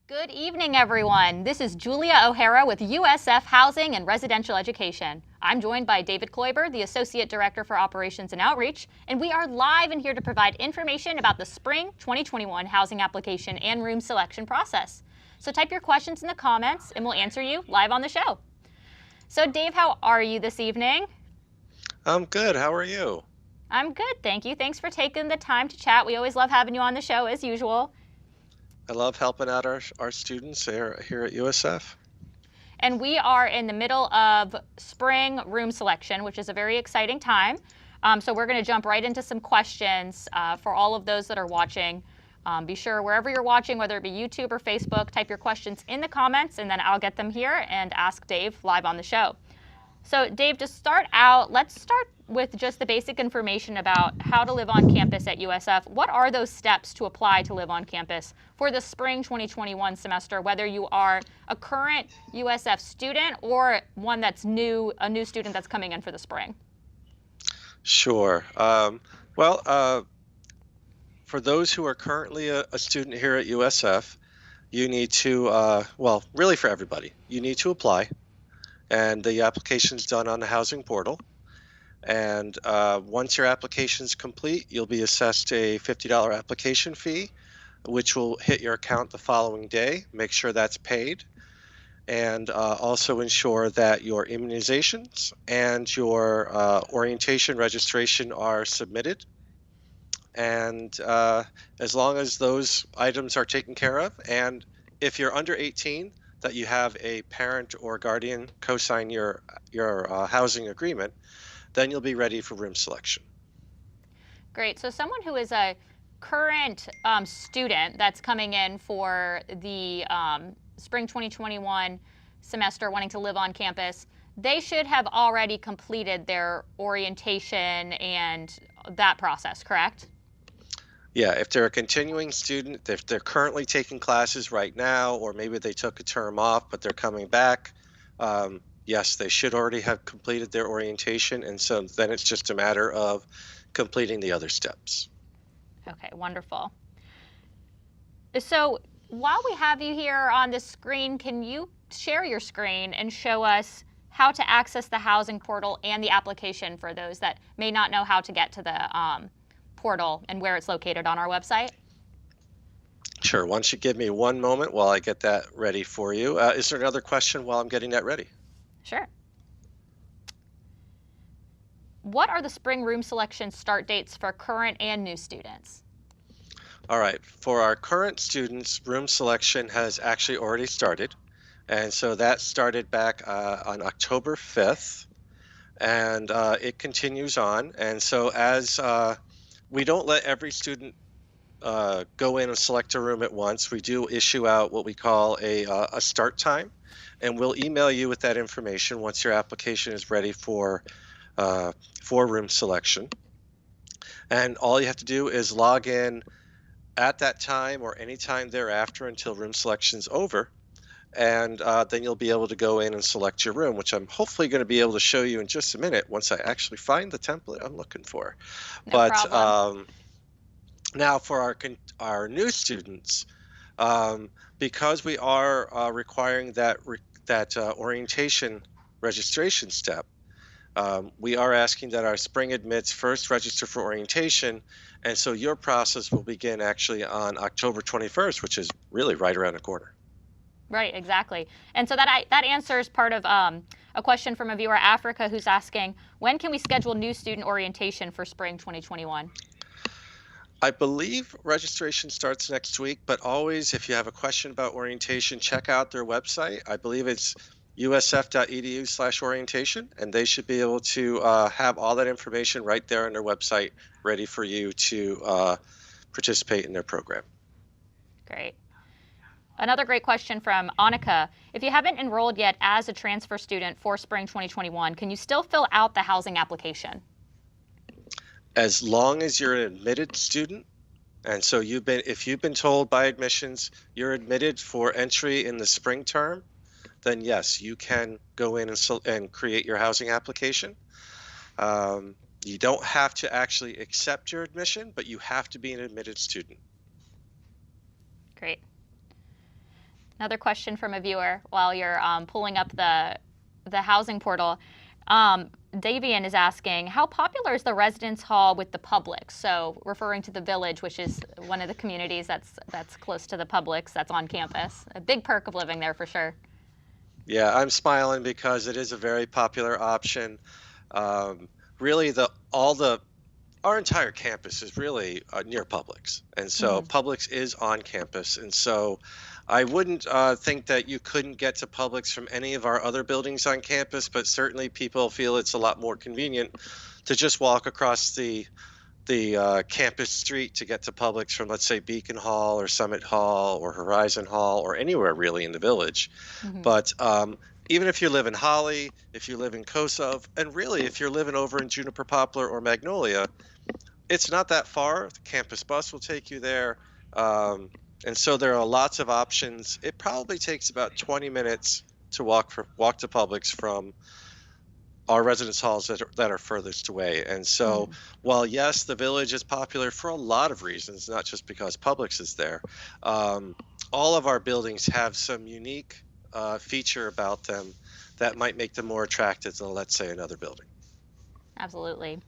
Good evening, everyone. This is Julia O'Hara with USF Housing and Residential Education. I'm joined by David Kloiber, the Associate Director for Operations and Outreach, and we are live and here to provide information about the Spring 2021 housing application and room selection process. So type your questions in the comments and we'll answer you live on the show. So Dave, how are you this evening? I'm good. How are you? I'm good, thank you. Thanks for taking the time to chat. We always love having you on the show as usual. I love helping out our students here at USF. And we are in the middle of spring room selection, which is a very exciting time. So we're going to jump right into some questions for all of those that are watching. Be sure wherever you're watching, whether it be YouTube or Facebook, type your questions in the comments and then I'll get them here and ask Dave live on the show. So Dave, to start out, let's start with just the basic information about how to live on campus at USF. What are those steps to apply to live on campus for the spring 2021 semester, whether you are a current USF student or one that's new, a new student that's coming in for the spring? Sure. For those who are currently a student here at USF, you need to, really for everybody, you need to apply. And the application's done on the housing portal. And once your application's complete, you'll be assessed a $50 application fee, which will hit your account the following day. Make sure that's paid. And also ensure that your immunizations and your orientation registration are submitted. And as long as those items are taken care of, and if you're under 18, that you have a parent or guardian co-sign your housing agreement, then you'll be ready for room selection. Great. So someone who is a current student that's coming in for the spring 2021 semester wanting to live on campus, they should have already completed their orientation and that process, correct? Yeah, if they're a continuing student, if they're currently taking classes right now, or maybe they took a term off, but they're coming back, yes, they should already have completed their orientation. And so then it's just a matter of completing the other steps. Okay, wonderful. So while we have you here on the screen, can you share your screen and show us how to access the housing portal and the application for those that may not know how to get to the portal and where it's located on our website? Sure. Why don't you give me one moment while I get that ready for you? Is there another question while I'm getting that ready? Sure. What are the spring room selection start dates for current and new students? All right. For our current students, room selection has actually already started. And so that started back on October 5th. And it continues on. And so as we don't let every student go in and select a room at once. We do issue out what we call a start time, and we'll email you with that information once your application is ready for room selection. And all you have to do is log in at that time or any time thereafter until room selection's over. And then you'll be able to go in and select your room, which I'm hopefully going to be able to show you in just a minute once I actually find the template I'm looking for. No problem. Now for our new students, because we are requiring that orientation registration step, we are asking that our spring admits first register for orientation, and so your process will begin actually on October 21st, which is really right around the corner. Right, exactly. And so that answers part of a question from a viewer, Africa, who's asking, when can we schedule new student orientation for spring 2021? I believe registration starts next week, but always, if you have a question about orientation, check out their website. I believe it's usf.edu/orientation, and they should be able to have all that information right there on their website ready for you to participate in their program. Great. Another great question from Annika. If you haven't enrolled yet as a transfer student for spring 2021, can you still fill out the housing application? As long as you're an admitted student, and so if you've been told by admissions you're admitted for entry in the spring term, then yes, you can go in and create your housing application. You don't have to actually accept your admission, but you have to be an admitted student. Great. Another question from a viewer while you're pulling up the housing portal. Davian is asking, how popular is the residence hall with the public? So referring to the Village, which is one of the communities that's close to the Publix, that's on campus. A big perk of living there for sure. Yeah, I'm smiling because it is a very popular option. Really, our entire campus is really near Publix, and so Mhm. Publix is on campus, and so I wouldn't think that you couldn't get to Publix from any of our other buildings on campus, but certainly people feel it's a lot more convenient to just walk across the campus street to get to Publix from, let's say, Beacon Hall or Summit Hall or Horizon Hall or anywhere really in the Village. Mhm. But even if you live in Holly, if you live in Kosov, and really if you're living over in Juniper Poplar or Magnolia, it's not that far. The campus bus will take you there. And so there are lots of options. It probably takes about 20 minutes to walk to Publix from our residence halls that are furthest away. And so Mhm. while yes, the Village is popular for a lot of reasons, not just because Publix is there, um, all of our buildings have some unique feature about them that might make them more attractive than, let's say, another building. Absolutely.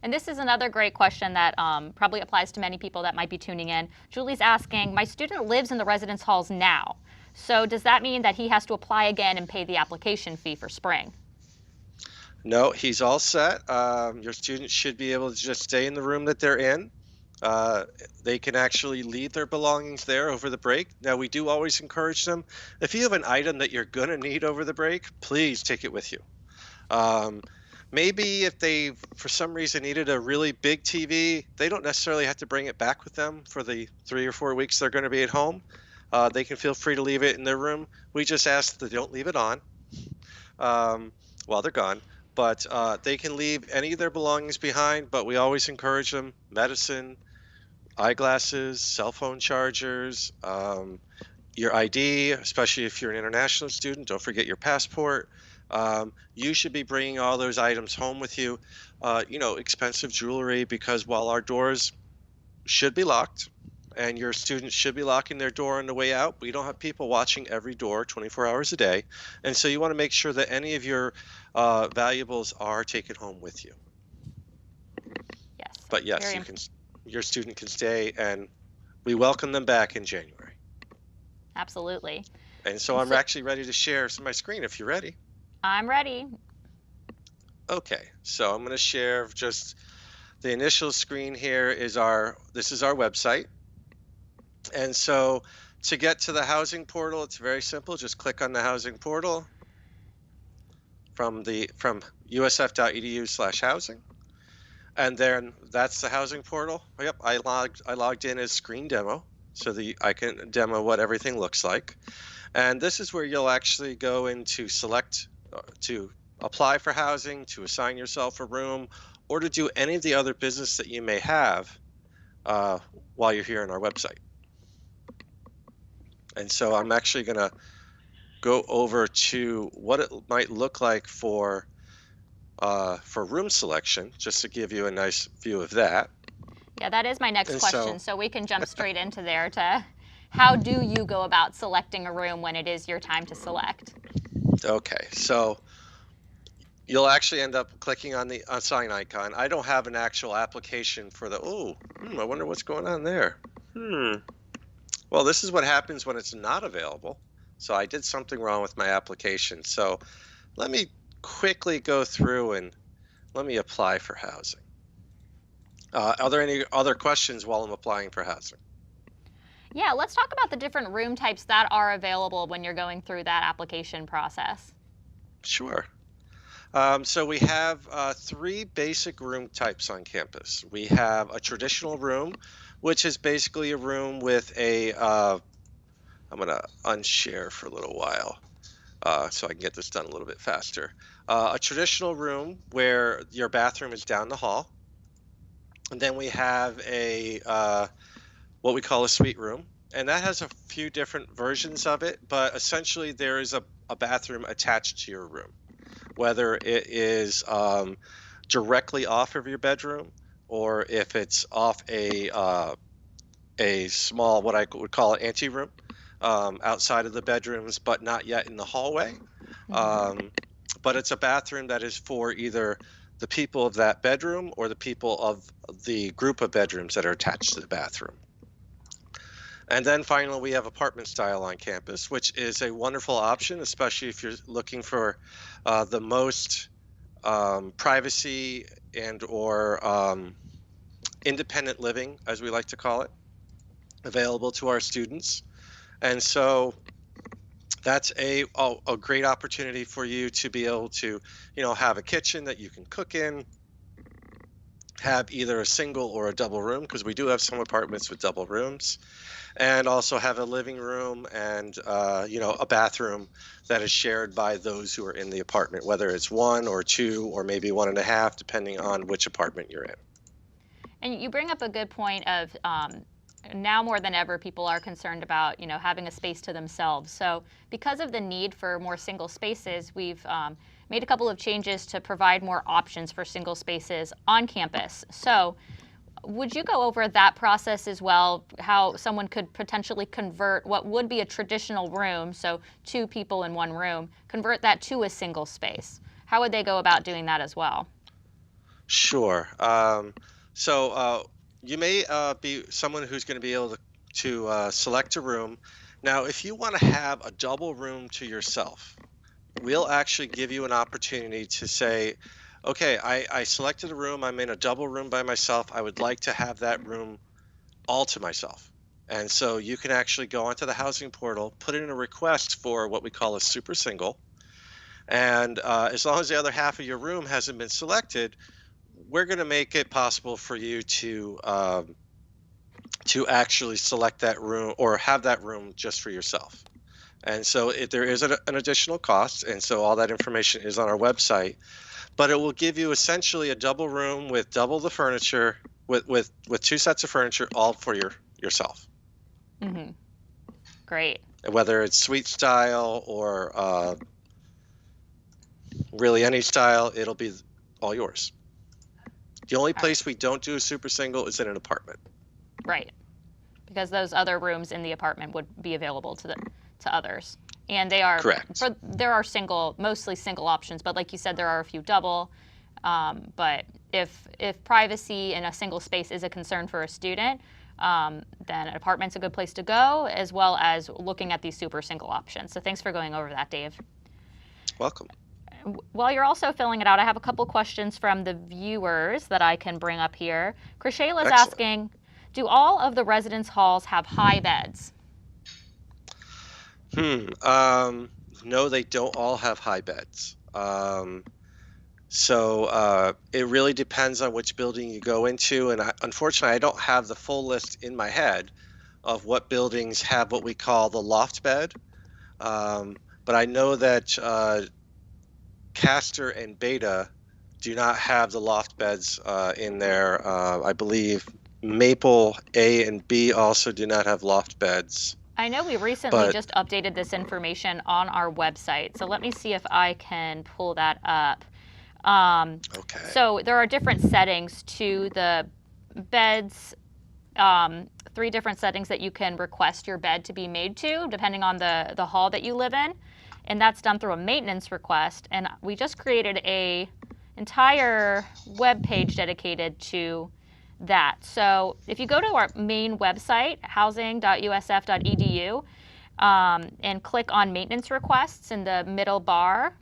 And this is another great question that probably applies to many people that might be tuning in. Julie's asking, my student lives in the residence halls now. So does that mean that he has to apply again and pay the application fee for spring? No, he's all set. Your students should be able to just stay in the room that they're in. Uh, they can actually leave their belongings there over the break. Now, we do always encourage them. If you have an item that you're going to need over the break, please take it with you. Um, Maybe if they, for some reason, needed a really big TV, they don't necessarily have to bring it back with them for the 3 or 4 weeks they're going to be at home. They can feel free to leave it in their room. We just ask that they don't leave it on while they're gone. But they can leave any of their belongings behind, but we always encourage them medicine, eyeglasses, cell phone chargers, your ID, especially if you're an international student. Don't forget your passport. You should be bringing all those items home with you. Expensive jewelry, because while our doors should be locked and your students should be locking their door on the way out, we don't have people watching every door 24 hours a day. And so you want to make sure that any of your valuables are taken home with you. Yes. But yes, Very your student can stay, and we welcome them back in January. Absolutely. And so I'm actually ready to share my screen if you're ready. I'm ready. Okay, so I'm going to share just the initial screen here. This is our website. And so to get to the housing portal, it's very simple. Just click on the housing portal from usf.edu/housing. And then that's the housing portal. Yep, I logged in as screen demo so that I can demo what everything looks like. And this is where you'll actually go in to select to apply for housing, to assign yourself a room, or to do any of the other business that you may have while you're here on our website. And so I'm actually going to go over to what it might look like for room selection, just to give you a nice view of that. Yeah, that is my next And question. So we can jump straight into there to how do you go about selecting a room when it is your time to select? Okay, so you'll actually end up clicking on the assign icon. I don't have an actual application for I wonder what's going on there. Well, this is what happens when it's not available. So I did something wrong with my application. So let me quickly go through and let me apply for housing. Are there any other questions while I'm applying for housing? Yeah, let's talk about the different room types that are available when you're going through that application process. Sure. So we have 3 basic room types on campus. We have a traditional room, which is basically a room with I'm going to unshare for a little while so I can get this done a little bit faster. A traditional room where your bathroom is down the hall. And then we have what we call a suite room. And that has a few different versions of it, but essentially there is a bathroom attached to your room, whether it is directly off of your bedroom or if it's off a small, what I would call an anteroom. outside of the bedrooms, but not yet in the hallway. Um, but it's a bathroom that is for either the people of that bedroom or the people of the group of bedrooms that are attached to the bathroom. And then finally, we have apartment style on campus, which is a wonderful option, especially if you're looking for the most privacy and or independent living, as we like to call it, available to our students. And so that's a great opportunity for you to be able to, have a kitchen that you can cook in, have either a single or a double room, because we do have some apartments with double rooms, and also have a living room and, a bathroom that is shared by those who are in the apartment, whether it's one or two or maybe one and a half, depending on which apartment you're in. And you bring up a good point of now more than ever, people are concerned about having a space to themselves. So because of the need for more single spaces, we've made a couple of changes to provide more options for single spaces on campus. So would you go over that process as well, how someone could potentially convert what would be a traditional room, so 2 people in one room, convert that to a single space? How would they go about doing that as well? Sure. So you may be someone who's going to be able to select a room. Now, if you want to have a double room to yourself, we'll actually give you an opportunity to say, okay, I selected a room. I'm in a double room by myself. I would like to have that room all to myself. And so you can actually go onto the housing portal, put in a request for what we call a super single. And as long as the other half of your room hasn't been selected, we're going to make it possible for you to actually select that room or have that room just for yourself. And so there is an additional cost, and so all that information is on our website. But it will give you essentially a double room with double the furniture, with 2 sets of furniture, all for yourself. Mm-hmm. Great. Whether it's suite style or really any style, it'll be all yours. The only place we don't do a super single is in an apartment. Right. Because those other rooms in the apartment would be available to others. And they are correct. There are mostly single options, but like you said, there are a few double. But if privacy in a single space is a concern for a student, then an apartment's a good place to go, as well as looking at these super single options. So thanks for going over that, Dave. Welcome. While you're also filling it out, I have a couple questions from the viewers that I can bring up here. Krishayla is asking, do all of the residence halls have high beds? No, they don't all have high beds. So it really depends on which building you go into. And unfortunately, I don't have the full list in my head of what buildings have what we call the loft bed. But I know that Castor and Beta do not have the loft beds in there. I believe Maple A and B also do not have loft beds. I know we recently just updated this information on our website, so let me see if I can pull that up. Okay. So there are different settings to the beds, 3 different settings that you can request your bed to be made to, depending on the hall that you live in, and that's done through a maintenance request. And we just created a entire web page dedicated to that. So if you go to our main website, housing.usf.edu, and click on maintenance requests in the middle bar,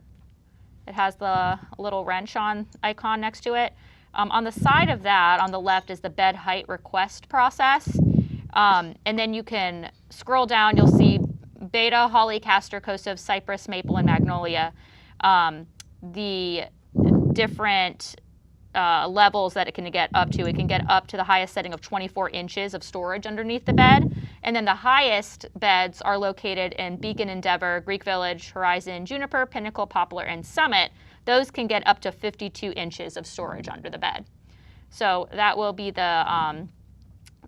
it has the little wrench icon next to it. On the side of that, on the left, is the bed height request process. And then you can scroll down, you'll see Beta, Holly, Castor, Kosov, Cypress, Maple, and Magnolia. The different levels that it can get up to. It can get up to the highest setting of 24 inches of storage underneath the bed. And then the highest beds are located in Beacon, Endeavor, Greek Village, Horizon, Juniper, Pinnacle, Poplar, and Summit. Those can get up to 52 inches of storage under the bed. So that will be the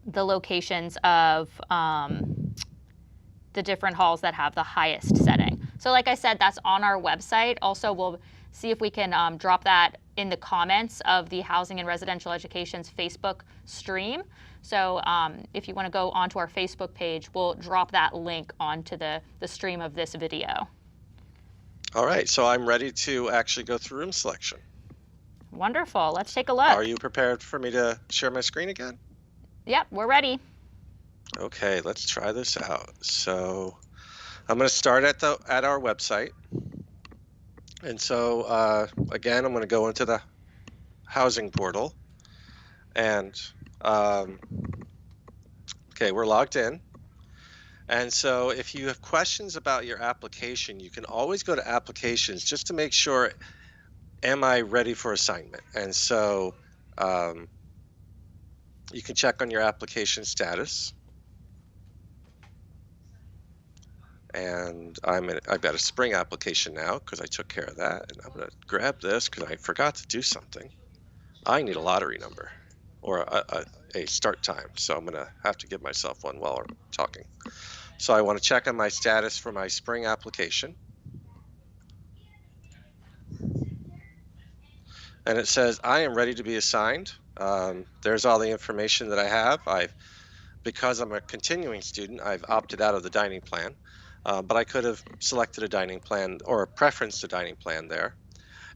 locations of the different halls that have the highest setting. So like I said, that's on our website. Also, we'll see if we can drop that in the comments of the Housing and Residential Education's Facebook stream. So if you want to go onto our Facebook page, we'll drop that link onto the stream of this video. All right, so I'm ready to actually go through room selection. Wonderful. Let's take a look. Are you prepared for me to share my screen again? Yep, we're ready. Okay, let's try this out. So I'm going to start at our website. And so again, I'm going to go into the housing portal. And okay, we're logged in. And so if you have questions about your application, you can always go to applications just to make sure, am I ready for assignment? And so you can check on your application status. And I've got a spring application now because I took care of that. And I'm going to grab this because I forgot to do something. I need a lottery number or a start time. So I'm going to have to give myself one while we're talking. So I want to check on my status for my spring application. And it says, I am ready to be assigned. There's all the information that I have. Because I'm a continuing student, I've opted out of the dining plan. But I could have selected a dining plan or preferenced a dining plan there.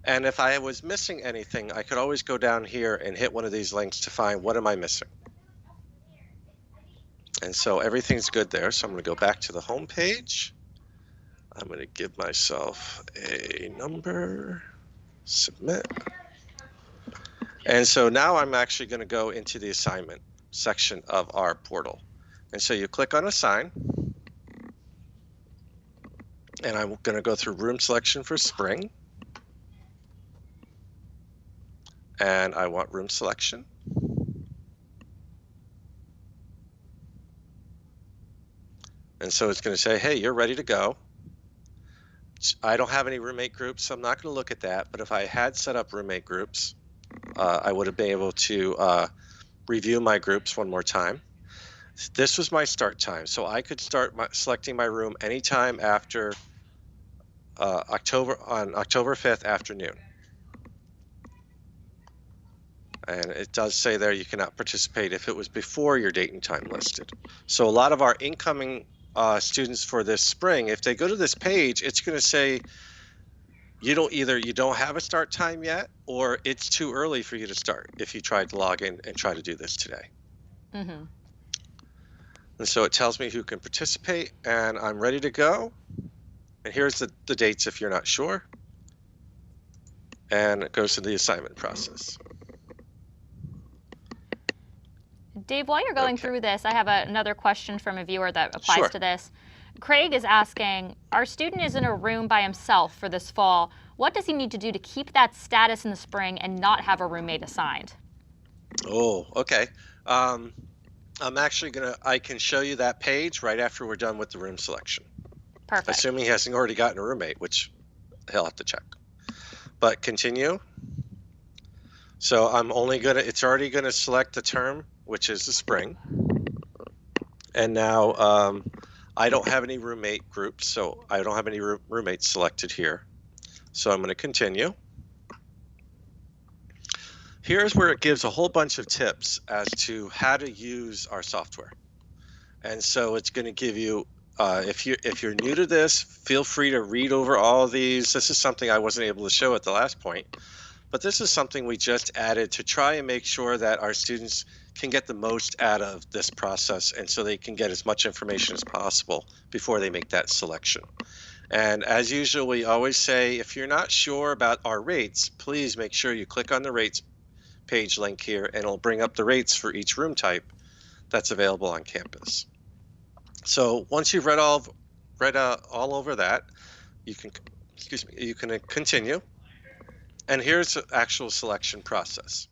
And if I was missing anything, I could always go down here and hit one of these links to find what am I missing. And so everything's good there. So I'm going to go back to the home page. I'm going to give myself a number, submit. And so now I'm actually going to go into the assignment section of our portal. And so you click on assign. And I'm going to go through room selection for spring. And I want room selection. And so it's going to say, hey, you're ready to go. I don't have any roommate groups, so I'm not going to look at that. But if I had set up roommate groups, I would have been able to review my groups one more time. This was my start time, so I could start selecting my room anytime after October 5th afternoon. And it does say there you cannot participate if it was before your date and time listed. So a lot of our incoming students for this spring, if they go to this page, it's going to say you don't have a start time yet, or it's too early for you to start if you tried to log in and try to do this today. Mm-hmm. And so it tells me who can participate, and I'm ready to go. And here's the dates if you're not sure. And it goes to the assignment process. Dave, while you're going through this, I have another question from a viewer that applies to this. Craig is asking, our student is in a room by himself for this fall. What does he need to do to keep that status in the spring and not have a roommate assigned? Oh, okay. I'm actually I can show you that page right after we're done with the room selection. Perfect. Assuming he hasn't already gotten a roommate, which he'll have to check. But continue. So it's already gonna select the term, which is the spring. And now I don't have any roommate groups, so I don't have any roommates selected here. So I'm gonna continue. Here's where it gives a whole bunch of tips as to how to use our software. And so it's gonna give you, if you're new to this, feel free to read over all of these. This is something I wasn't able to show at the last point, but this is something we just added to try and make sure that our students can get the most out of this process, and so they can get as much information as possible before they make that selection. And as usual, we always say, if you're not sure about our rates, please make sure you click on the rates page link here, and it'll bring up the rates for each room type that's available on campus. So once you've read all over that, you can continue. And here's the actual selection process.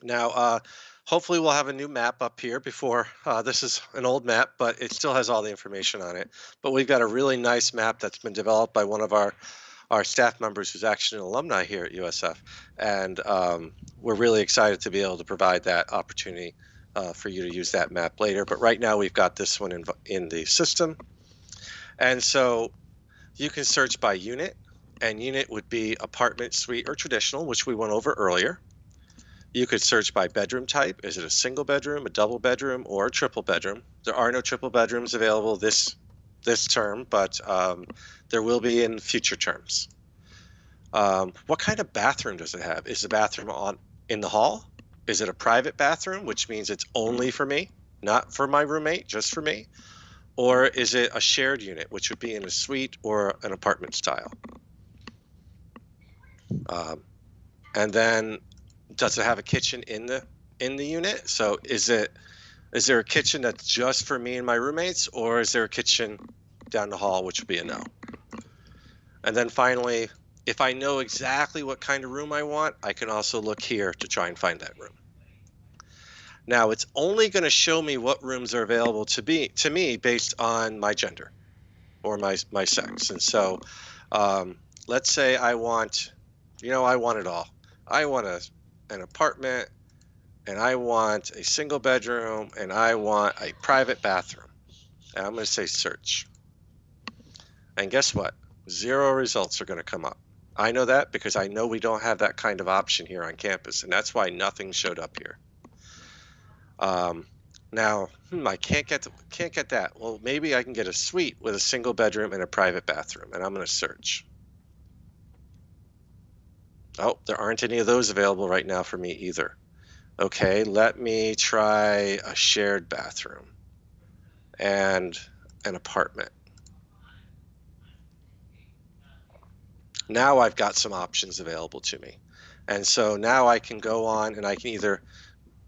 Now, hopefully we'll have a new map up here before, this is an old map, but it still has all the information on it. But we've got a really nice map that's been developed by one of our staff members who's actually an alumni here at USF. And we're really excited to be able to provide that opportunity for you to use that map later. But right now we've got this one in the system. And so you can search by unit. and unit would be apartment, suite, or traditional, which we went over earlier. You could search by bedroom type. Is it a single bedroom, a double bedroom, or a triple bedroom? There are no triple bedrooms available this term, but there will be in future terms. What kind of bathroom does it have? Is the bathroom in the hall? Is it a private bathroom, which means it's only for me, not for my roommate, just for me? Or is it a shared unit, which would be in a suite or an apartment style? And then, does it have a kitchen in the unit? So is there a kitchen that's just for me and my roommates, or is there a kitchen down the hall, which would be a no? And then finally, if I know exactly what kind of room I want, I can also look here to try and find that room. Now, it's only going to show me what rooms are available to me based on my gender or my sex. And so let's say I want, I want it all. I want an apartment, and I want a single bedroom, and I want a private bathroom. And I'm going to say search. And guess what? 0 results are going to come up. I know that because I know we don't have that kind of option here on campus, and that's why nothing showed up here. Now, I can't get that. Well, maybe I can get a suite with a single bedroom and a private bathroom, and I'm going to search. Oh, there aren't any of those available right now for me either. Okay, let me try a shared bathroom and an apartment. Now I've got some options available to me. And so now I can go on and I can either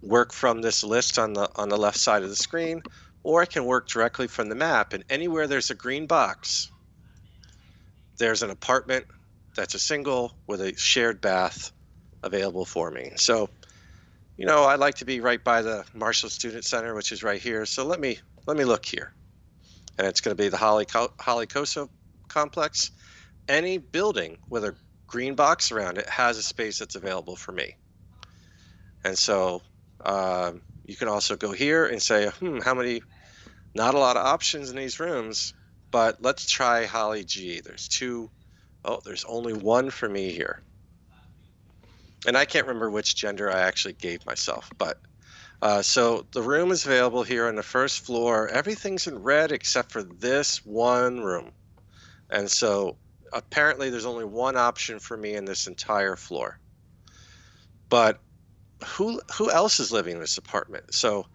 work from this list on the left side of the screen, or I can work directly from the map. And anywhere there's a green box, there's an apartment that's a single with a shared bath available for me. So, I'd like to be right by the Marshall Student Center, which is right here. So let me look here. And it's going to be the Holly Coso complex. Any building with a green box around it has a space that's available for me. And so you can also go here and say, how many, not a lot of options in these rooms, but let's try Holly G. There's 2. Oh, there's only 1 for me here. And I can't remember which gender I actually gave myself, but so the room is available here on the first floor. Everything's in red except for this one room. And so apparently there's only 1 option for me in this entire floor. But who else is living in this apartment? So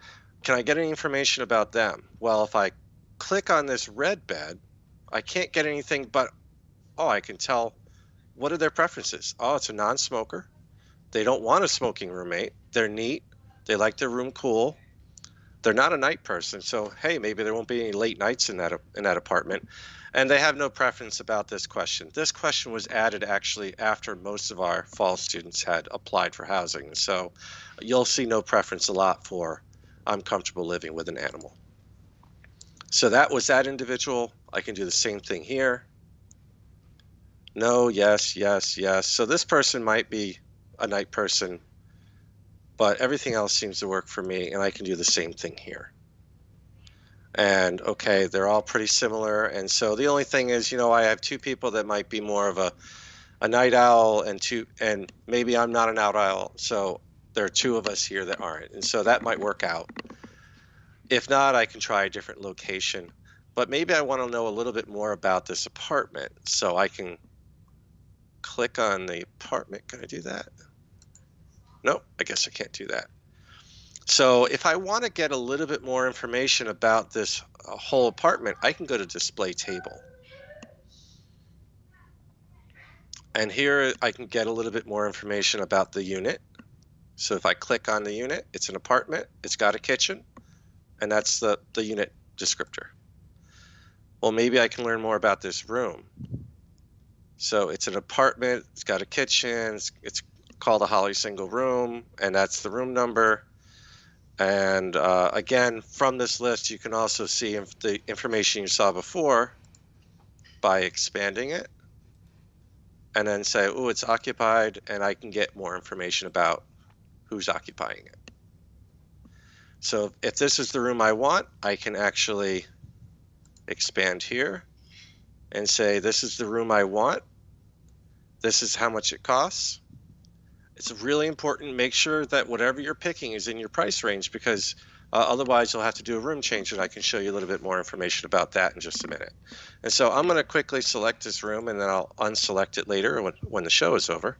can I get any information about them? Well, if I click on this red bed, I can't get anything but, I can tell what are their preferences. Oh, it's a non-smoker. They don't want a smoking roommate. They're neat. They like their room cool. They're not a night person, so hey, maybe there won't be any late nights in that apartment. And they have no preference about this question. This question was added actually after most of our fall students had applied for housing. So you'll see no preference a lot for I'm comfortable living with an animal. So that was that individual. I can do the same thing here. No, yes, yes, yes. So this person might be a night person, but everything else seems to work for me, and I can do the same thing here. And okay, they're all pretty similar. And so the only thing is, I have 2 people that might be more of a night owl, and maybe I'm not a night owl. So there are 2 of us here that aren't. And so that might work out. If not, I can try a different location. But maybe I want to know a little bit more about this apartment. So I can click on the apartment. Can I do that? Nope, I guess I can't do that. So if I want to get a little bit more information about this whole apartment, I can go to display table. And here I can get a little bit more information about the unit. So if I click on the unit, it's an apartment, it's got a kitchen, and that's the unit descriptor. Well, maybe I can learn more about this room. So it's an apartment, it's got a kitchen, it's called a Holly single room, and that's the room number. And again, from this list, you can also see the information you saw before by expanding it, and then say, oh, it's occupied, and I can get more information about who's occupying it. So if this is the room I want, I can actually expand here and say, this is the room I want. This is how much it costs. It's really important. Make sure that whatever you're picking is in your price range, because otherwise you'll have to do a room change, and I can show you a little bit more information about that in just a minute. And so I'm going to quickly select this room, and then I'll unselect it later when the show is over.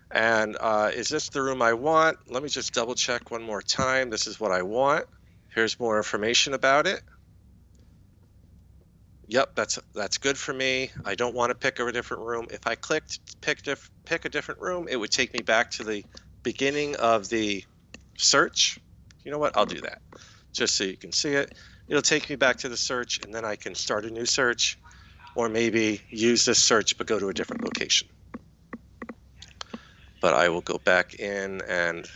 And is this the room I want? Let me just double check one more time. This is what I want. Here's more information about it. Yep, that's good for me. I don't want to pick a different room. If I clicked pick a different room, it would take me back to the beginning of the search. You know what? I'll do that just so you can see it. It'll take me back to the search, and then I can start a new search, or maybe use this search but go to a different location. But I will go back in, and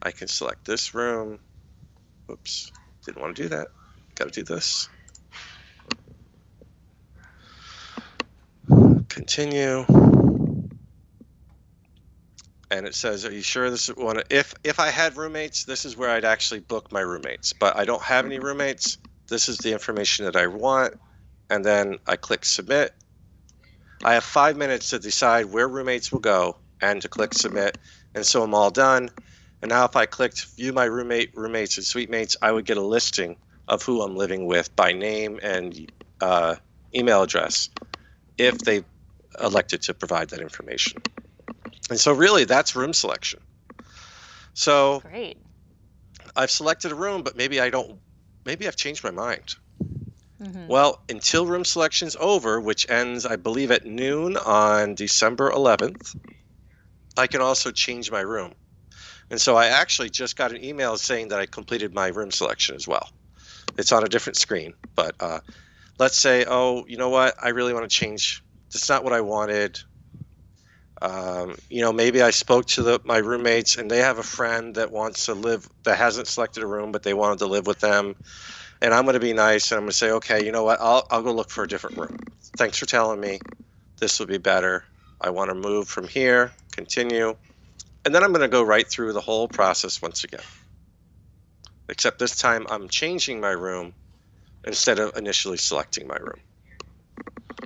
I can select this room. Oops, didn't want to do that. Got to do this. Continue. And it says, are you sure this is one? If I had roommates, this is where I'd actually book my roommates. But I don't have any roommates. This is the information that I want. And then I click submit. I have 5 minutes to decide where roommates will go and to click submit. And so I'm all done. And now if I clicked view my roommates and suite mates, I would get a listing of who I'm living with by name and email address if they elected to provide that information. And so really that's room selection. So Great. I've selected a room, but maybe I've changed my mind. Mm-hmm. Well, until room selection's over, which ends, I believe, at noon on December 11th, I can also change my room. And so I actually just got an email saying that I completed my room selection as well. It's on a different screen, but let's say, oh, you know what? I really want to change. That's not what I wanted. Maybe I spoke to my roommates, and they have a friend that wants to live, that hasn't selected a room, but they wanted to live with them. And I'm going to be nice, and I'm going to say, okay, you know what? I'll go look for a different room. Thanks for telling me. This would be better. I want to move from here. Continue. And then I'm going to go right through the whole process once again. Except this time I'm changing my room instead of initially selecting my room.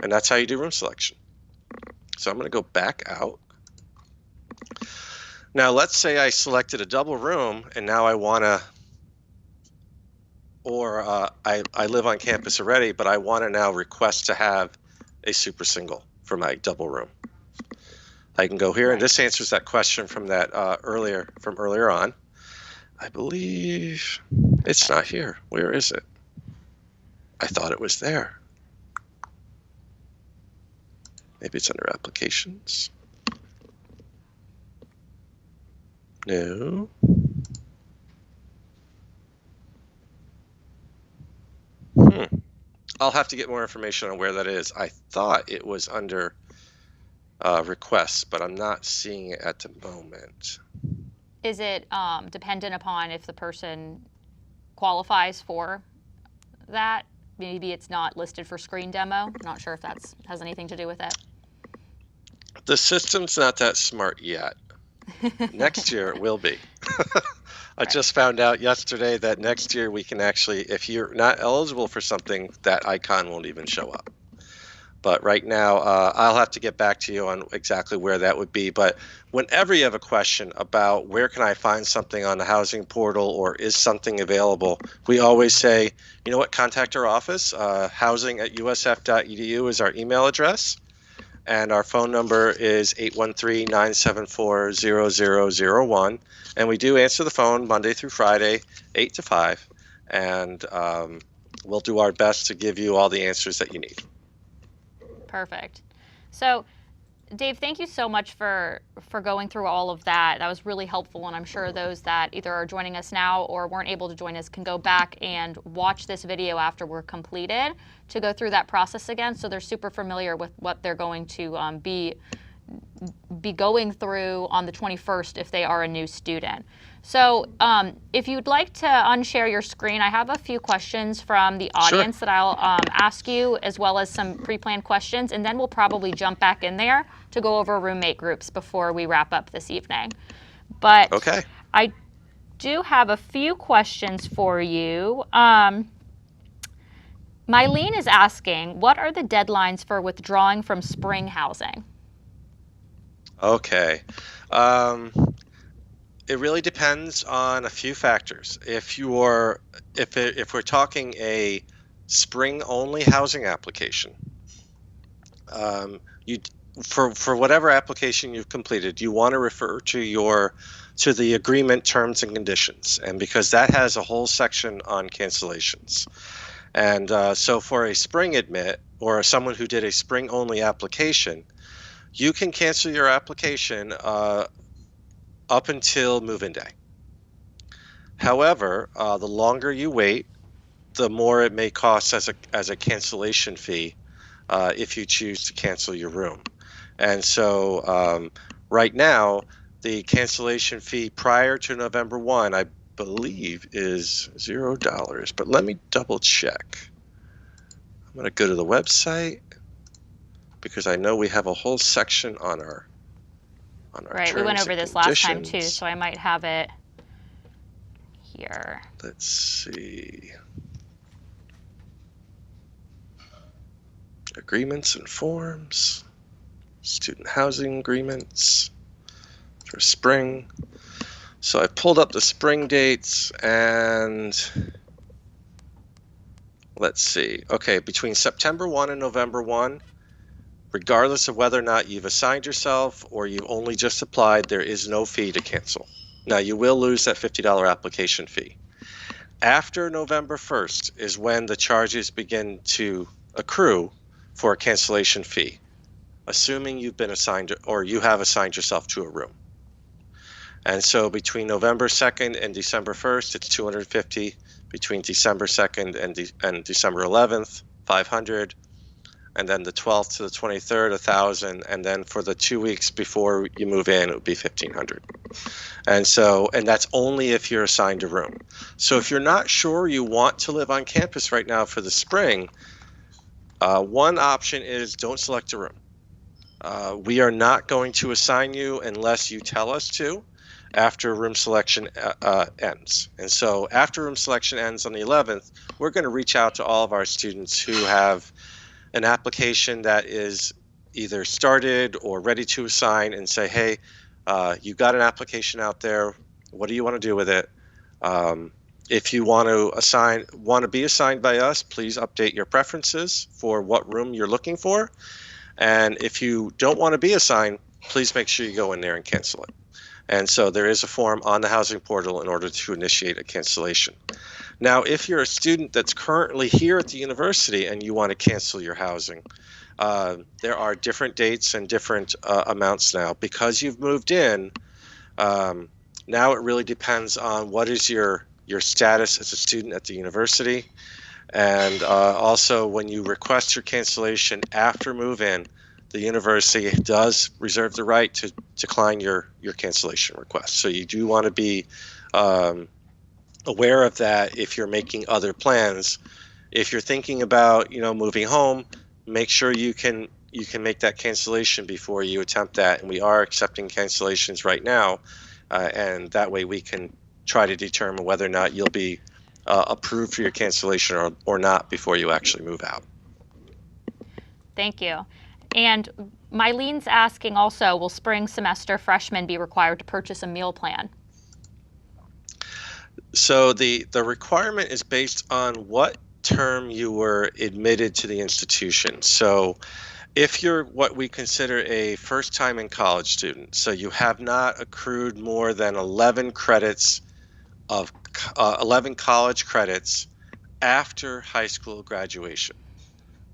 And that's how you do room selection. So I'm going to go back out. Now let's say I selected a double room, and now I want to, or I live on campus already, but I want to now request to have a super single for my double room. I can go here, and this answers that question from that earlier on. I believe it's not here. Where is it? I thought it was there. Maybe it's under applications. No. I'll have to get more information on where that is. I thought it was under requests, but I'm not seeing it at the moment. Is it dependent upon if the person qualifies for that? Maybe it's not listed for screen demo. I'm not sure if that has anything to do with it. The system's not that smart yet. Next year it will be. I just found out yesterday that next year we can actually, if you're not eligible for something, that icon won't even show up. But right now, I'll have to get back to you on exactly where that would be. But whenever you have a question about where can I find something on the housing portal, or is something available, we always say, you know what, contact our office. Housing@usf.edu is our email address. And our phone number is 813-974-0001. And we do answer the phone Monday through Friday, 8 to 5. And we'll do our best to give you all the answers that you need. Perfect. So, Dave, thank you so much for going through all of that. That was really helpful, and I'm sure those that either are joining us now or weren't able to join us can go back and watch this video after we're completed to go through that process again, so they're super familiar with what they're going to be going through on the 21st if they are a new student. So if you'd like to unshare your screen, I have a few questions from the audience that I'll ask you, as well as some pre-planned questions, and then we'll probably jump back in there to go over roommate groups before we wrap up this evening. But okay. I do have a few questions for you. Mylene is asking, what are the deadlines for withdrawing from spring housing? Okay. It really depends on a few factors. If we're talking a spring only housing application, you for whatever application you've completed, you want to refer to the agreement terms and conditions, and because that has a whole section on cancellations. And so for a spring admit or someone who did a spring only application, you can cancel your application up until move-in day. However, the longer you wait, the more it may cost as a cancellation fee if you choose to cancel your room. And so right now, the cancellation fee prior to November 1, I believe, is $0. But let me double check. I'm going to go to the website because I know we have a whole section on our Right, we went terms over and this last time too, conditions. so I might have it here. Let's see. Agreements and forms, student housing agreements for spring. So I pulled up the spring dates and let's see. Okay, between September 1 and November 1, regardless of whether or not you've assigned yourself or you've only just applied, there is no fee to cancel. Now, you will lose that $50 application fee. After November 1st is when the charges begin to accrue for a cancellation fee, assuming you've been assigned or you have assigned yourself to a room. And so between November 2nd and December 1st, it's $250. Between December 2nd and December 11th, $500. And then the 12th to the 23rd, $1,000. And then for the 2 weeks before you move in, it would be $1,500. And that's only if you're assigned a room. So if you're not sure you want to live on campus right now for the spring, one option is don't select a room. We are not going to assign you unless you tell us to after room selection ends. And so after room selection ends on the 11th, we're going to reach out to all of our students who have an application that is either started or ready to assign and say, hey, you got an application out there. What do you want to do with it? If you want to be assigned by us, please update your preferences for what room you're looking for. And if you don't want to be assigned, please make sure you go in there and cancel it. And so there is a form on the housing portal in order to initiate a cancellation. Now, if you're a student that's currently here at the university and you want to cancel your housing, there are different dates and different amounts now. Because you've moved in, now it really depends on what is your status as a student at the university. And also, when you request your cancellation after move-in, the university does reserve the right to decline your cancellation request. So you do want to be aware of that if you're making other plans. If you're thinking about moving home, make sure you can make that cancellation before you attempt that. And we are accepting cancellations right now, and that way we can try to determine whether or not you'll be approved for your cancellation or not before you actually move out. Thank you. And Mylene's asking also, will spring semester freshmen be required to purchase a meal plan? So the requirement is based on what term you were admitted to the institution. So if you're what we consider a first time in college student, so you have not accrued more than 11 credits of 11 college credits after high school graduation,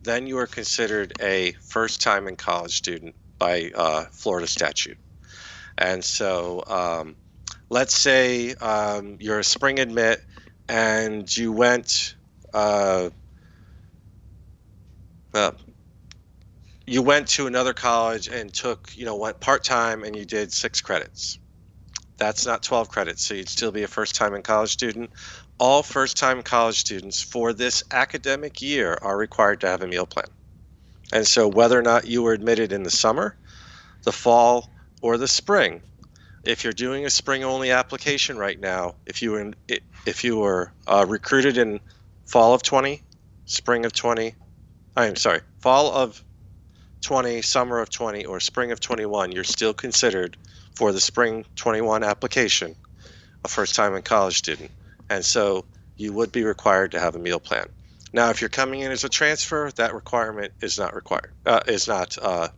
then you are considered a first time in college student by Florida statute. And so let's say you're a spring admit and you went to another college and went part-time and you did 6 credits. That's not 12 credits, so you'd still be a first time in college student. All first-time college students for this academic year are required to have a meal plan. And so whether or not you were admitted in the summer, the fall, or the spring, if you're doing a spring-only application right now, if you were recruited in fall of 20 spring of 20, I'm sorry, fall of 20, summer of 20, or spring of 21, you're still considered for the spring 21 application a first-time in college student. And so you would be required to have a meal plan. Now, if you're coming in as a transfer, that requirement is not required. There's no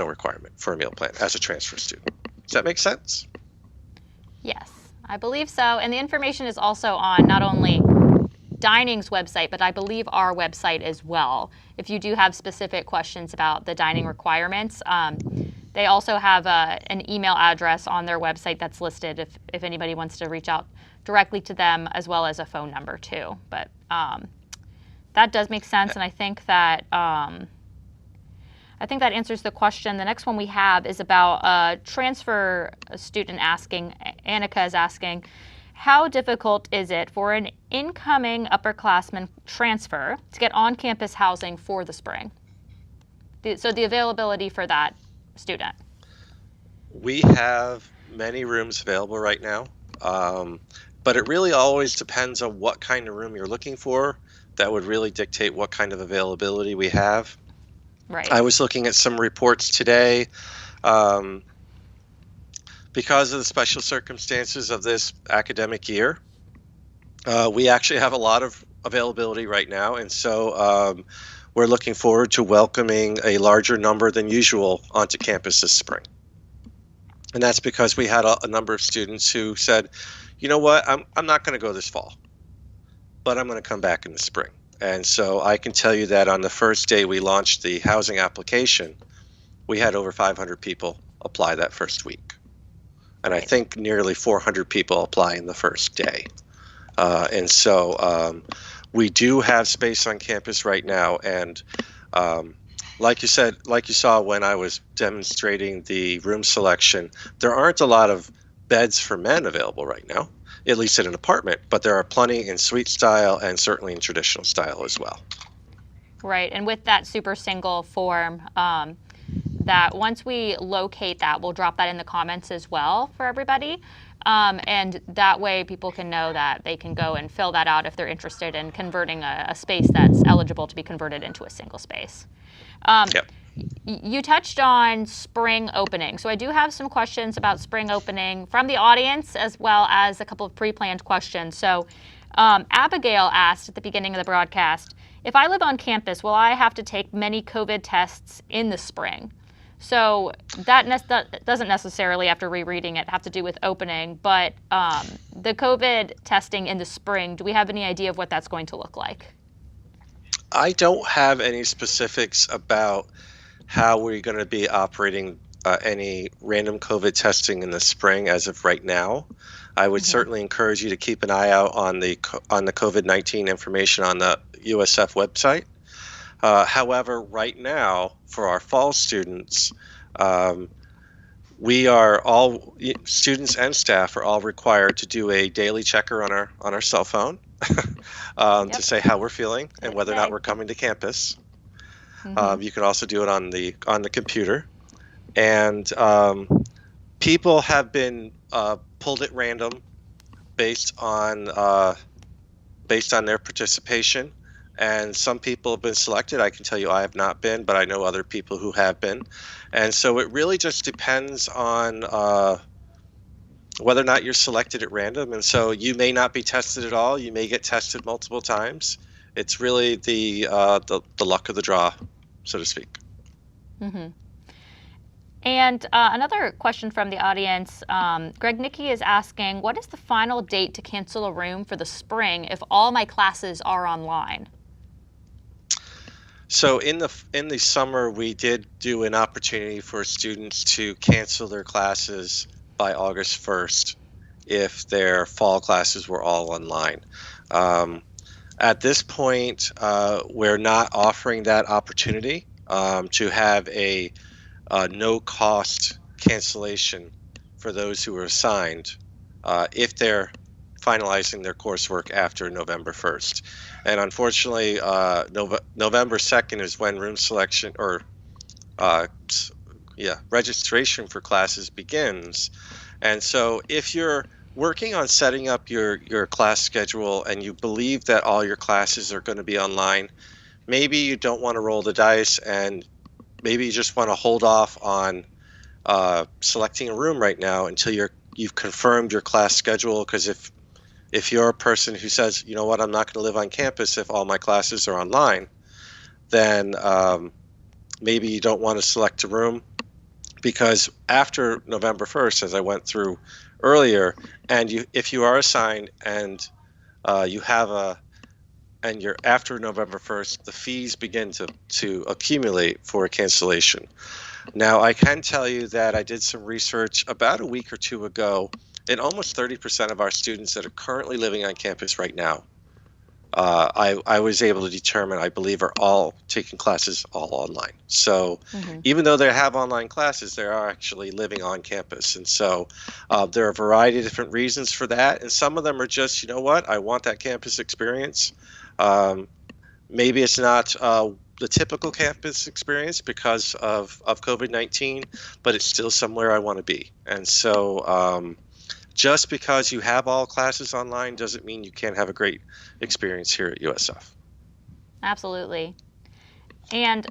requirement for a meal plan as a transfer student. Does that make sense? Yes, I believe so. And the information is also on not only Dining's website, but I believe our website as well. If you do have specific questions about the dining requirements, they also have an email address on their website that's listed if anybody wants to reach out directly to them, as well as a phone number too. But that does make sense, and I think that answers the question. The next one we have is about a transfer student asking. Annika is asking, how difficult is it for an incoming upperclassman transfer to get on-campus housing for the spring? So the availability for that student. We have many rooms available right now, but it really always depends on what kind of room you're looking for. That would really dictate what kind of availability we have. Right. I was looking at some reports today. Because of the special circumstances of this academic year, we actually have a lot of availability right now. And so we're looking forward to welcoming a larger number than usual onto campus this spring. And that's because we had a number of students who said, you know what, I'm not going to go this fall, but I'm going to come back in the spring. And so I can tell you that on the first day we launched the housing application, we had over 500 people apply that first week. And I think nearly 400 people apply in the first day. And so we do have space on campus right now. And like you saw when I was demonstrating the room selection, there aren't a lot of beds for men available right now, at least in an apartment, but there are plenty in suite style and certainly in traditional style as well. Right, and with that super single form, that once we locate that, we'll drop that in the comments as well for everybody. And that way people can know that they can go and fill that out if they're interested in converting a space that's eligible to be converted into a single space. Yep. You touched on spring opening. So I do have some questions about spring opening from the audience, as well as a couple of pre-planned questions. So Abigail asked at the beginning of the broadcast, if I live on campus, will I have to take many COVID tests in the spring? So that doesn't necessarily, after rereading it, have to do with opening, but the COVID testing in the spring, do we have any idea of what that's going to look like? I don't have any specifics about how we're going to be operating any random COVID testing in the spring as of right now. I would certainly encourage you to keep an eye out on the COVID-19 information on the USF website. However, right now, for our fall students, we are all, students and staff are all required to do a daily checker on our cell phone to say how we're feeling and whether or not we're coming to campus. You can also do it on the computer. And people have been pulled at random based on their participation. And some people have been selected. I can tell you I have not been, but I know other people who have been. And so it really just depends on whether or not you're selected at random. And so you may not be tested at all. You may get tested multiple times. It's really the luck of the draw, so to speak. Mm-hmm. And another question from the audience, Greg Nicky is asking, what is the final date to cancel a room for the spring if all my classes are online? So in the summer, we did do an opportunity for students to cancel their classes by August 1st if their fall classes were all online. At this point, we're not offering that opportunity to have a no-cost cancellation for those who are assigned if they're finalizing their coursework after November 1st. And unfortunately, November 2nd is when room selection or registration for classes begins. And so if you're working on setting up your class schedule and you believe that all your classes are going to be online, maybe you don't want to roll the dice and maybe you just want to hold off on selecting a room right now until you've confirmed your class schedule. Because if you're a person who says, you know what, I'm not going to live on campus if all my classes are online, then maybe you don't want to select a room, because after November 1st, as I went through earlier, and if you are assigned and you have and you're after November 1st, the fees begin to accumulate for a cancellation. Now, I can tell you that I did some research about a week or two ago, and almost 30% of our students that are currently living on campus right now, I was able to determine, I believe, are all taking classes all online. So even though they have online classes, they are actually living on campus. And so there are a variety of different reasons for that. And some of them are just, you know what, I want that campus experience. Maybe it's not the typical campus experience because of COVID-19, but it's still somewhere I want to be. And so just because you have all classes online doesn't mean you can't have a great experience here at USF. Absolutely. And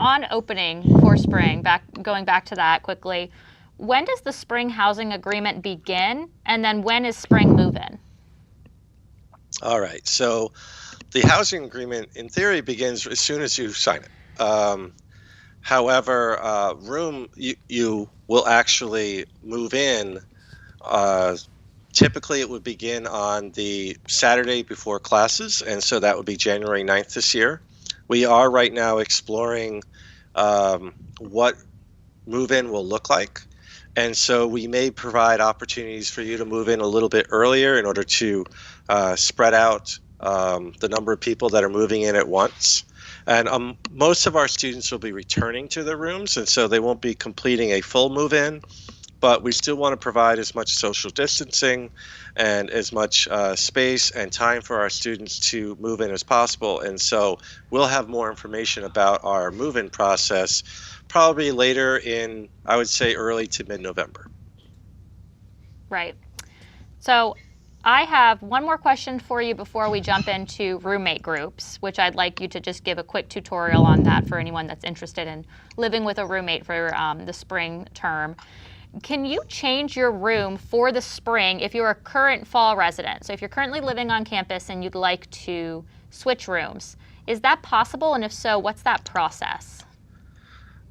on opening for spring, going back to that quickly, when does the spring housing agreement begin? And then when is spring move-in? All right. So the housing agreement, in theory, begins as soon as you sign it. However, you will actually move in. Typically, it would begin on the Saturday before classes, and so that would be January 9th this year. We are right now exploring what move-in will look like, and so we may provide opportunities for you to move in a little bit earlier in order to spread out the number of people that are moving in at once. And most of our students will be returning to their rooms, and so they won't be completing a full move-in. But we still want to provide as much social distancing and as much space and time for our students to move in as possible. And so we'll have more information about our move-in process probably later in, I would say, early to mid-November. Right. So I have one more question for you before we jump into roommate groups, which I'd like you to just give a quick tutorial on that for anyone that's interested in living with a roommate for the spring term. Can you change your room for the spring if you're a current fall resident? So if you're currently living on campus and you'd like to switch rooms, is that possible? And if so, what's that process?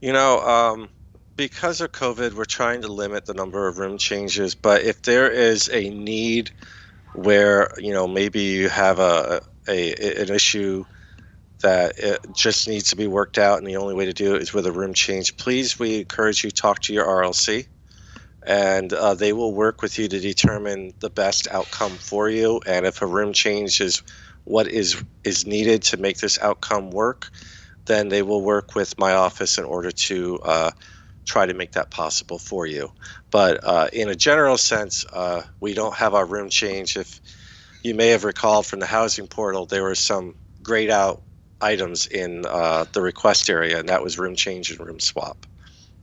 You know, because of COVID, we're trying to limit the number of room changes. But if there is a need where, you know, maybe you have an issue that it just needs to be worked out and the only way to do it is with a room change, please, we encourage you to talk to your RLC. And they will work with you to determine the best outcome for you. And if a room change is what is needed to make this outcome work, then they will work with my office in order to try to make that possible for you. But in a general sense, we don't have our room change. If you may have recalled from the housing portal, there were some grayed out items in the request area, and that was room change and room swap.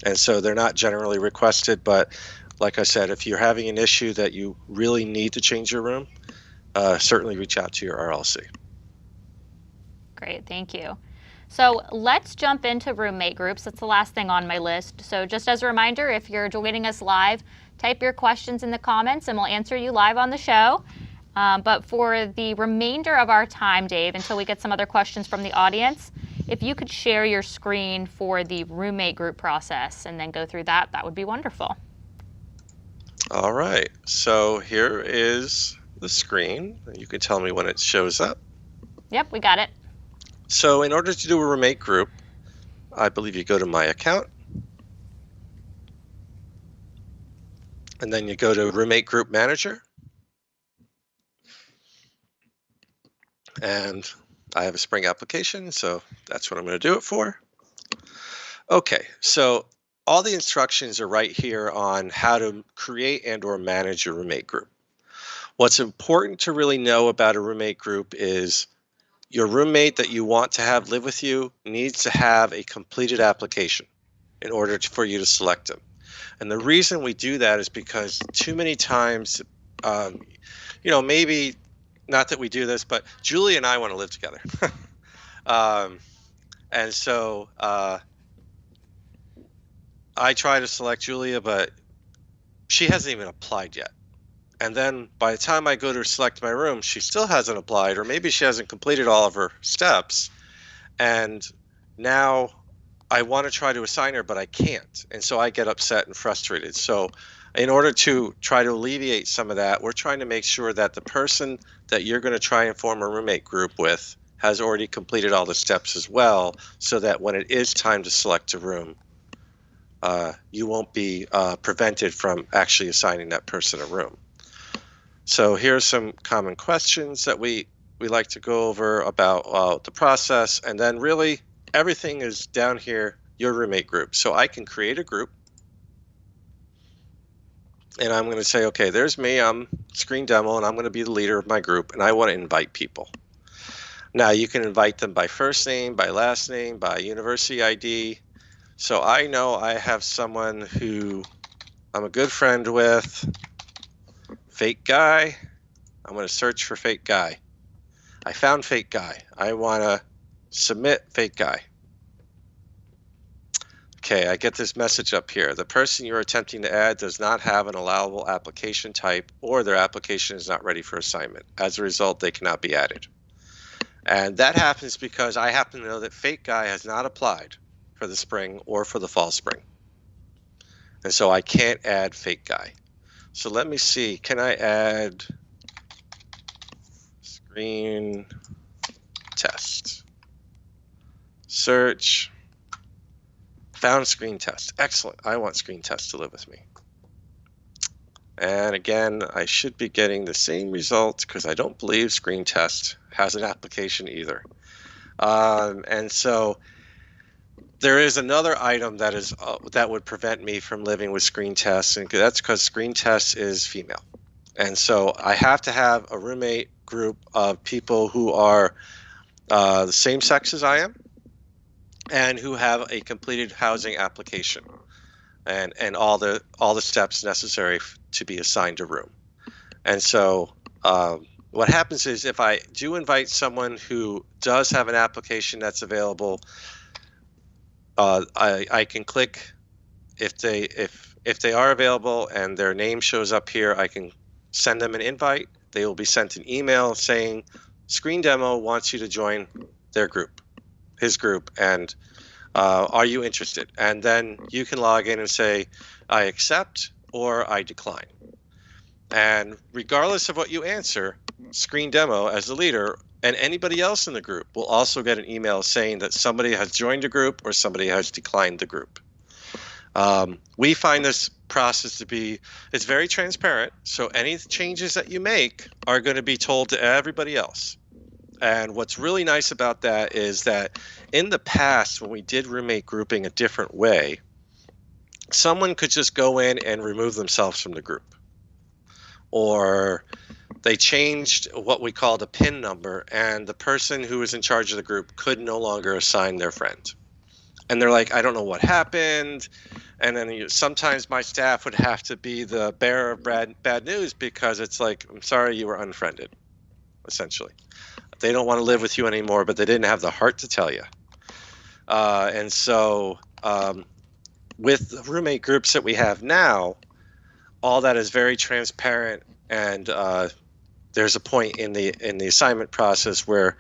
And so they're not generally requested, but like I said, if you're having an issue that you really need to change your room, certainly reach out to your RLC. Great, thank you. So let's jump into roommate groups. That's the last thing on my list. So just as a reminder, if you're joining us live, type your questions in the comments and we'll answer you live on the show. But for the remainder of our time, Dave, until we get some other questions from the audience, if you could share your screen for the roommate group process and then go through that, that would be wonderful. All right, so here is the screen. You can tell me when it shows up. Yep, we got it. So in order to do a roommate group, I believe you go to My Account, and then you go to Roommate Group Manager, and I have a spring application, so that's what I'm going to do it for. Okay, so all the instructions are right here on how to create and or manage a roommate group. What's important to really know about a roommate group is your roommate that you want to have live with you needs to have a completed application in order for you to select them. And the reason we do that is because too many times um, maybe not that we do this, but Julie and I want to live together. um, and so I try to select Julia, but she hasn't even applied yet. And then by the time I go to select my room, she still hasn't applied, or maybe she hasn't completed all of her steps. And now I want to try to assign her, but I can't. And so I get upset and frustrated. So in order to try to alleviate some of that, we're trying to make sure that the person that you're going to try and form a roommate group with has already completed all the steps as well, so that when it is time to select a room, you won't be prevented from actually assigning that person a room. So here's some common questions that we like to go over about the process, and then really everything is down here, your roommate group. So I can create a group, and I'm going to say, okay, there's me, I'm Screen Demo, and I'm going to be the leader of my group, and I want to invite people. Now you can invite them by first name, by last name, by university ID. So I know I have someone who I'm a good friend with, Fake Guy. I'm going to search for Fake Guy. I found Fake Guy. I want to submit Fake Guy. Okay, I get this message up here. The person you're attempting to add does not have an allowable application type, or their application is not ready for assignment. As a result, they cannot be added. And that happens because I happen to know that Fake Guy has not applied for the spring or for the fall spring. And so I can't add Fake Guy. So let me see, can I add Screen Test? Search, found Screen Test. Excellent, I want Screen Test to live with me. And again, I should be getting the same result because I don't believe Screen Test has an application either. And so there is another item that is that would prevent me from living with Screen Test, and that's because Screen Test is female. And so I have to have a roommate group of people who are the same sex as I am and who have a completed housing application and all the steps necessary to be assigned a room. And so what happens is, if I do invite someone who does have an application that's available, I can click if they are available and their name shows up here. I can send them an invite. They will be sent an email saying Screen Demo wants you to join their group, his group, and are you interested? And then you can log in and say I accept or I decline. And regardless of what you answer, Screen Demo as the leader and anybody else in the group will also get an email saying that somebody has joined a group or somebody has declined the group. We find this process to be, it's very transparent. So any changes that you make are going to be told to everybody else. And what's really nice about that is that in the past, when we did roommate grouping a different way, someone could just go in and remove themselves from the group. Or they changed what we called a PIN number, and the person who was in charge of the group could no longer assign their friend. And they're like, I don't know what happened. And then sometimes my staff would have to be the bearer of bad news, because it's like, I'm sorry, you were unfriended, essentially. They don't want to live with you anymore, but they didn't have the heart to tell you. And so with the roommate groups that we have now, all that is very transparent, and there's a point in the assignment process where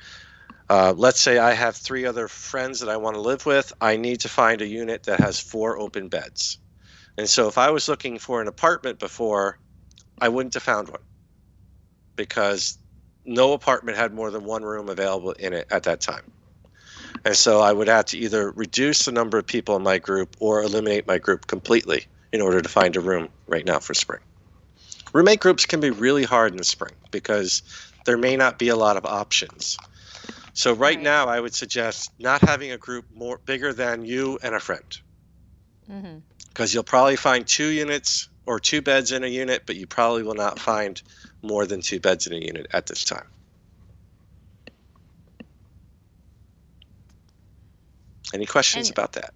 let's say I have 3 other friends that I want to live with. I need to find a unit that has 4 open beds. And so if I was looking for an apartment before, I wouldn't have found one, because no apartment had more than 1 room available in it at that time. And so I would have to either reduce the number of people in my group or eliminate my group completely in order to find a room right now for spring. Roommate groups can be really hard in the spring because there may not be a lot of options. So right now I would suggest not having a group bigger than you and a friend. Because you'll probably find 2 units or 2 beds in a unit, but you probably will not find more than 2 beds in a unit at this time. Any questions about that?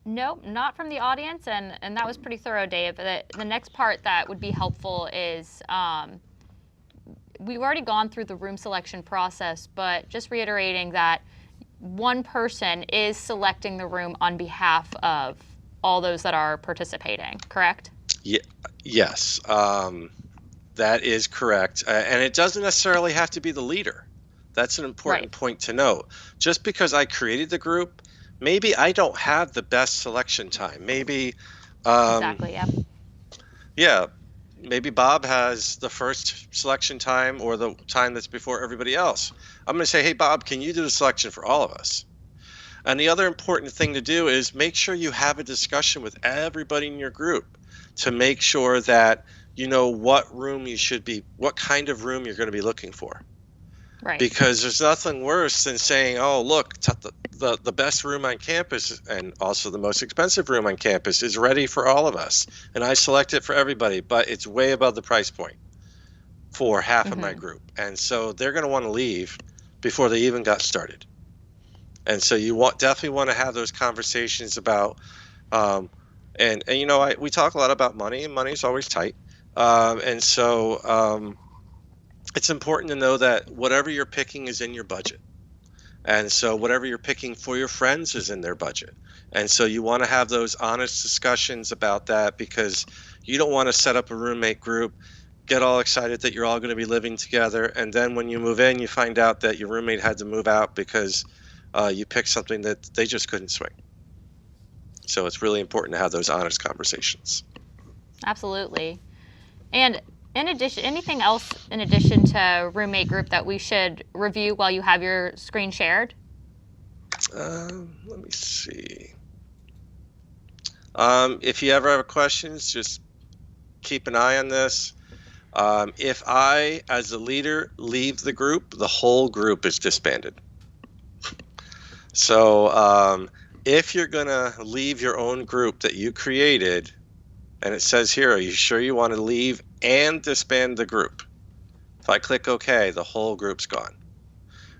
Nope, not from the audience, and that was pretty thorough, Dave. The next part that would be helpful is we've already gone through the room selection process, but just reiterating that one person is selecting the room on behalf of all those that are participating, correct? Yes, that is correct. And it doesn't necessarily have to be the leader. That's an important point to note. Just because I created the group, maybe I don't have the best selection time. Maybe, Exactly, yeah. yeah, maybe Bob has the first selection time or the time that's before everybody else. I'm going to say, hey, Bob, can you do the selection for all of us? And the other important thing to do is make sure you have a discussion with everybody in your group to make sure that you know what room you should be, what kind of room you're going to be looking for. Right. Because there's nothing worse than saying, oh, look, the best room on campus and also the most expensive room on campus is ready for all of us. And I select it for everybody, but it's way above the price point for half of my group. And so they're going to want to leave before they even got started. And so you definitely want to have those conversations about, and you know, we talk a lot about money, and money is always tight. And so it's important to know that whatever you're picking is in your budget. And so whatever you're picking for your friends is in their budget. And so you want to have those honest discussions about that, because you don't want to set up a roommate group, get all excited that you're all going to be living together, and then when you move in, you find out that your roommate had to move out because you picked something that they just couldn't swing. So it's really important to have those honest conversations. Absolutely. And in addition, anything else in addition to roommate group that we should review while you have your screen shared? Let me see. If you ever have questions, just keep an eye on this. If I, as a leader, leave the group, the whole group is disbanded. So if you're going to leave your own group that you created, and it says here, are you sure you want to leave and disband the group? If I click OK, the whole group's gone.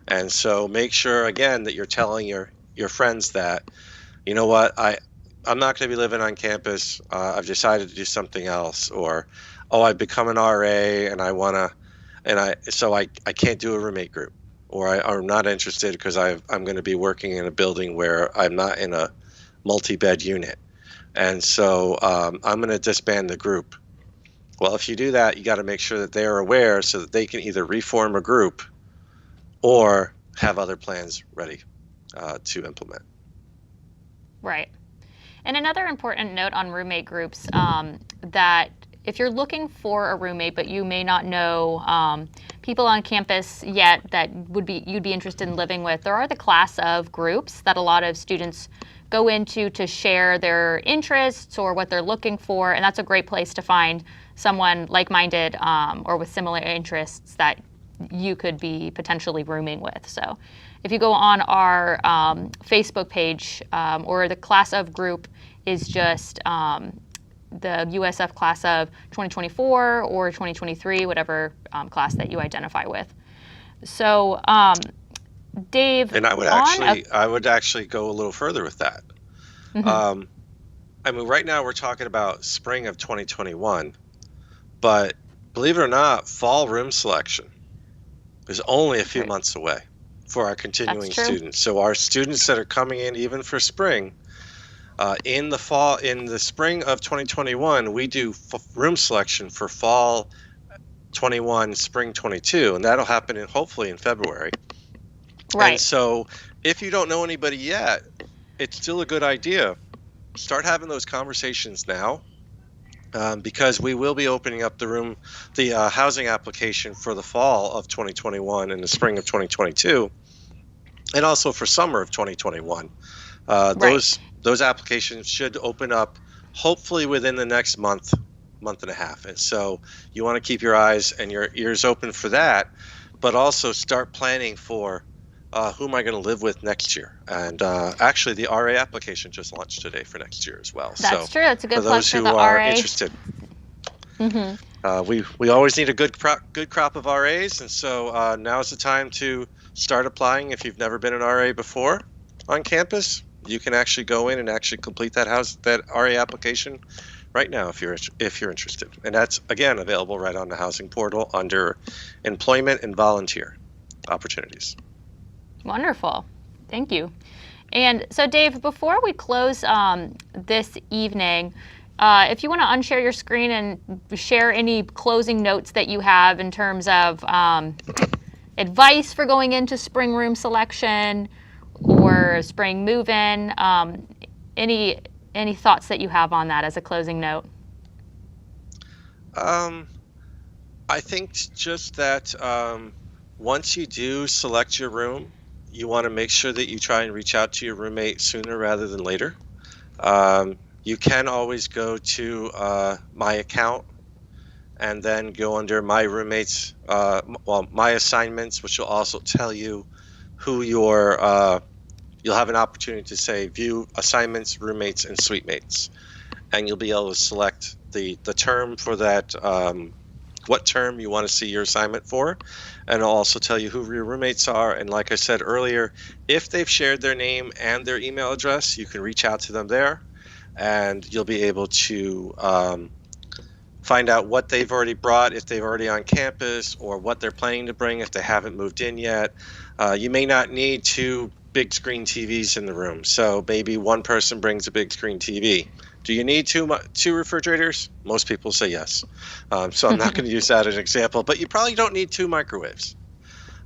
And so make sure, again, that you're telling your friends that, you know what, I'm not going to be living on campus. I've decided to do something else. Or, oh, I've become an RA and I can't do a roommate group. Or I'm not interested because I'm going to be working in a building where I'm not in a multi-bed unit. And so I'm going to disband the group. Well, if you do that, you got to make sure that they are aware so that they can either reform a group or have other plans ready to implement. Right. And another important note on roommate groups, that if you're looking for a roommate but you may not know people on campus yet that you'd be interested in living with, there are the class of groups that a lot of students go into to share their interests or what they're looking for, and that's a great place to find someone like-minded or with similar interests that you could be potentially rooming with. So if you go on our Facebook page, or the class of group is just the USF class of 2024 or 2023, whatever class that you identify with. So Dave, and I would actually go a little further with that. Mm-hmm. I mean, right now we're talking about spring of 2021, but believe it or not, fall room selection is only a few months away for our continuing students. So our students that are coming in even for spring, in the spring of 2021, we do room selection for fall 21, spring 22, and that'll happen hopefully in February. Right. And so if you don't know anybody yet, it's still a good idea. Start having those conversations now, because we will be opening up the housing application for the fall of 2021 and the spring of 2022, and also for summer of 2021. Those applications should open up hopefully within the next month and a half. And so you want to keep your eyes and your ears open for that, but also start planning for who am I going to live with next year? And actually, the RA application just launched today for next year as well. That's true. That's a good plug for the RA. For those who are interested. Mm-hmm. We always need a good crop of RAs, and so now's the time to start applying. If you've never been an RA before on campus, You can actually go in and actually complete that RA application right now if you're interested. And that's, again, available right on the housing portal under employment and volunteer opportunities. Wonderful. Thank you. And so, Dave, before we close this evening, if you want to unshare your screen and share any closing notes that you have in terms of advice for going into spring room selection or spring move-in, any thoughts that you have on that as a closing note? I think just that once you do select your room, you want to make sure that you try and reach out to your roommate sooner rather than later. You can always go to my account and then go under my roommates, my assignments, which will also tell you who you'll have an opportunity to say view assignments, roommates, and suite mates. And you'll be able to select the term for that, what term you want to see your assignment for, and it'll also tell you who your roommates are. And like I said earlier, if they've shared their name and their email address, you can reach out to them there, and you'll be able to find out what they've already brought, if they're already on campus, or what they're planning to bring if they haven't moved in yet. You may not need 2 big screen TVs in the room, so maybe one person brings a big screen TV. Do you need 2 refrigerators? Most people say yes. So I'm not going to use that as an example, but you probably don't need 2 microwaves.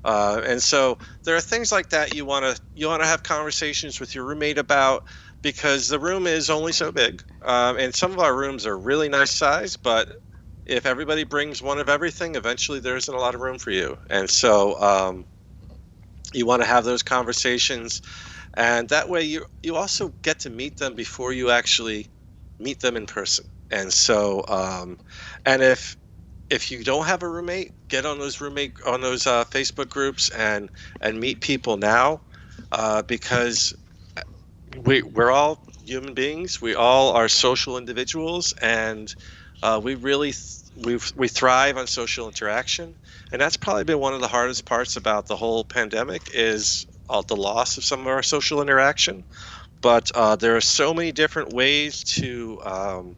And so there are things like that you want to have conversations with your roommate about, because the room is only so big. And some of our rooms are really nice size, but if everybody brings one of everything, eventually there isn't a lot of room for you. And so you want to have those conversations, and that way you also get to meet them before you actually meet them in person. And so and if you don't have a roommate, get on those Facebook groups and meet people now, because we're all human beings. We all are social individuals, and we thrive on social interaction. And that's probably been one of the hardest parts about the whole pandemic, is the loss of some of our social interaction. But there are so many different ways to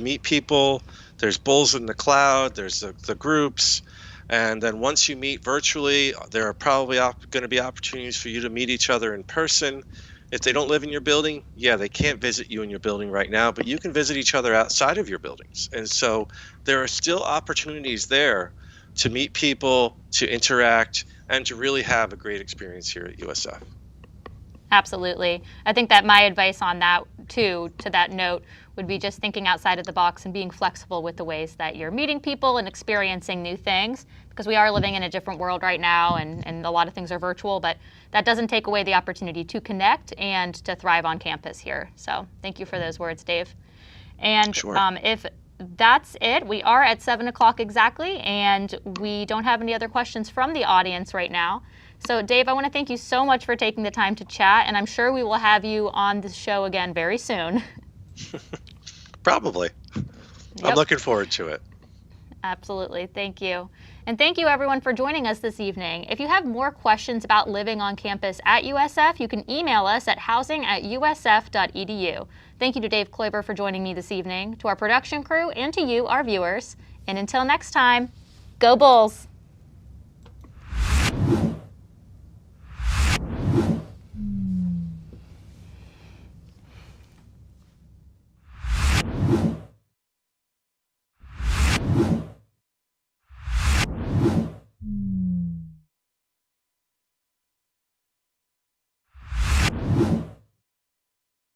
meet people. There's Bulls in the Cloud, there's the groups, and then once you meet virtually, there are probably going to be opportunities for you to meet each other in person. If they don't live in your building, they can't visit you in your building right now, but you can visit each other outside of your buildings. And so there are still opportunities there to meet people, to interact, and to really have a great experience here at USF. Absolutely. I think that my advice on that, too, to that note, would be just thinking outside of the box and being flexible with the ways that you're meeting people and experiencing new things, because we are living in a different world right now, and a lot of things are virtual, but that doesn't take away the opportunity to connect and to thrive on campus here. So thank you for those words, Dave. And Sure. If that's it, we are at 7 o'clock exactly, and we don't have any other questions from the audience right now. So Dave, I want to thank you so much for taking the time to chat, and I'm sure we will have you on the show again very soon. Probably. Yep. I'm looking forward to it. Absolutely. Thank you. And thank you, everyone, for joining us this evening. If you have more questions about living on campus at USF, you can email us at housing@usf.edu. Thank you to Dave Kloiber for joining me this evening, to our production crew, and to you, our viewers. And until next time, go Bulls!